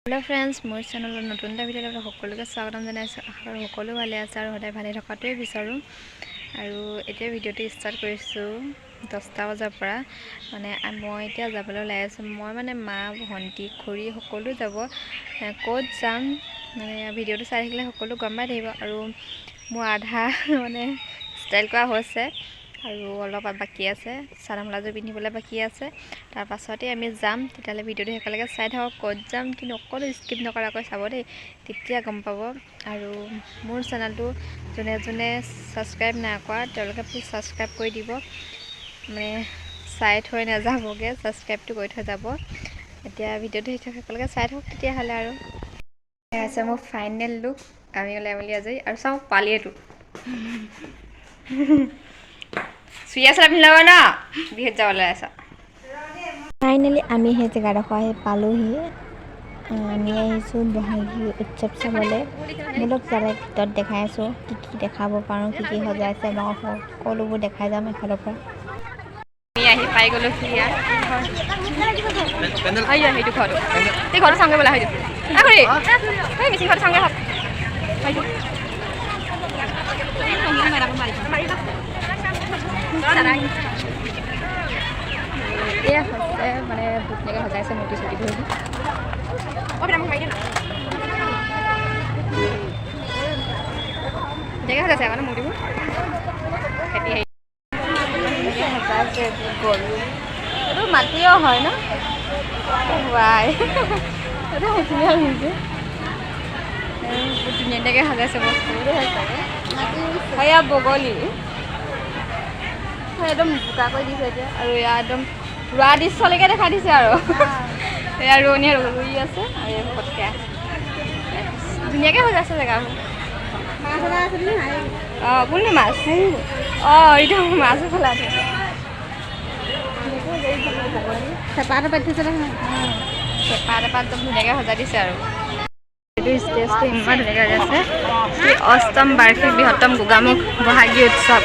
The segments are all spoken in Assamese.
हेलो फ्रेंड्स मोर चैनल नतुन এটা ভিডিঅ' লৈ সকলোকে স্বাগতম জনাইছো আৰু সকলো ভালে আছে আৰু সদায় ভালে থকাটোৱে বিচাৰো আৰু এতিয়া ভিডিঅ'টো ষ্টাৰ্ট কৰিছো 10টা বজাৰ পৰা মানে মই এতিয়া যাবলৈ ওলাই আছো মই মানে মা ভন্টি খুৰী সকলো যাব ক'ত যাম মানে ভিডিঅ'টো চাই থাকিলে সকলো গম পাই থাকিব আৰু মোৰ আধা মানে ষ্টাইল কৰা হৈছে আৰু অলপ বাকি আছে সাৰামলাজো পিন্ধিবলৈ বাকি আছে তাৰ পাছতে আমি যাম তেতিয়ালে ভিডিঅ'টো হেকলৈকে চাই থাকক ক'ত যাম কিন্তু অকল স্কিপ নকৰাকৈ চাব দেই তেতিয়া গম পাব আৰু মোৰ চেনেলটো জনে সাবস্ক্ৰাইব না কৰা তেওঁলোকে প্লিজ সাবস্ক্ৰাইব কৰি দিব মানে চাই থৈ নাযাবগে সাবস্ক্ৰাইবটো কৰি থৈ যাব এতিয়া ভিডিঅ'টো হেকলৈকে চাই থাকক তেতিয়া হলে আৰু আছে মোৰ ফাইনেল লুক আমি ওলাই মেলি আজৰি আৰু চাও পালিয়েটো सुइया मिलाव ना बिहत जावला ऐसा फाइनली आमी हे जगह पालोहि आमी आइसो बहागी उत्सव चाबले मुलक जाले तत देखाइसो की देखाबो पारो की सजाइसे সকলোবোৰ দেখাই যাম এফালৰ পৰা আমি আহি পাই গলো কিয়া আইয়া হেতু ঘৰটো এই ঘৰটো সংগে বলা হইছো আখৰি এই মিছি ঘৰটো সংগে হক হইছো এয়া হচ্ছে মানে ভূতনেকে সজাইছে মূৰ্তি চুটি ধৰি জেগা সজাইছে মানে মূৰ্তিবোৰ খেতি সজাইছে গৰু এইটো মাটিও হয় ন ৱাই এইটো ধুনীয়া লাগিছে ধুনীয়াকৈ সজাইছে বস্তুবোৰ সেয়া বগলী একদম বোকা কৰি দিছে এতিয়া আৰু এয়া একদম ৰোৱা দৃশ্যলৈকে দেখা দিছে আৰু এয়া ৰোৱনীয়ে ৰুই আছে আৰু এই ফটকে ধুনীয়াকৈ সজাইছে জেগাবোৰ অঁ কোনটো মাছ অঁ এইটো মাছ ফলা চেপা টেপাত দিছে চেপা টেপাত একদম ধুনীয়াকৈ সজাই দিছে আৰু এইটো ষ্টেজটো ইমান ধুনীয়াকৈ সজাইছে অষ্টম বাৰ্ষিক বৃহত্তম গোগামুখ বহাগী উৎসৱ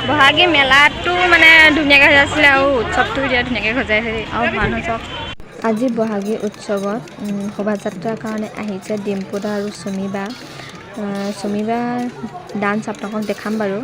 বহাগী মেলাটো মানে ধুনীয়াকৈ সজাইছিলে আৰু উৎসৱটো এতিয়া ধুনীয়াকৈ সজাইছে আৰু মানুহ চব আজি বহাগী উৎসৱত শোভাযাত্ৰাৰ কাৰণে আহিছে ডিম্পুদা আৰু চুমিবা ডান্স আপোনালোকক দেখাম বাৰু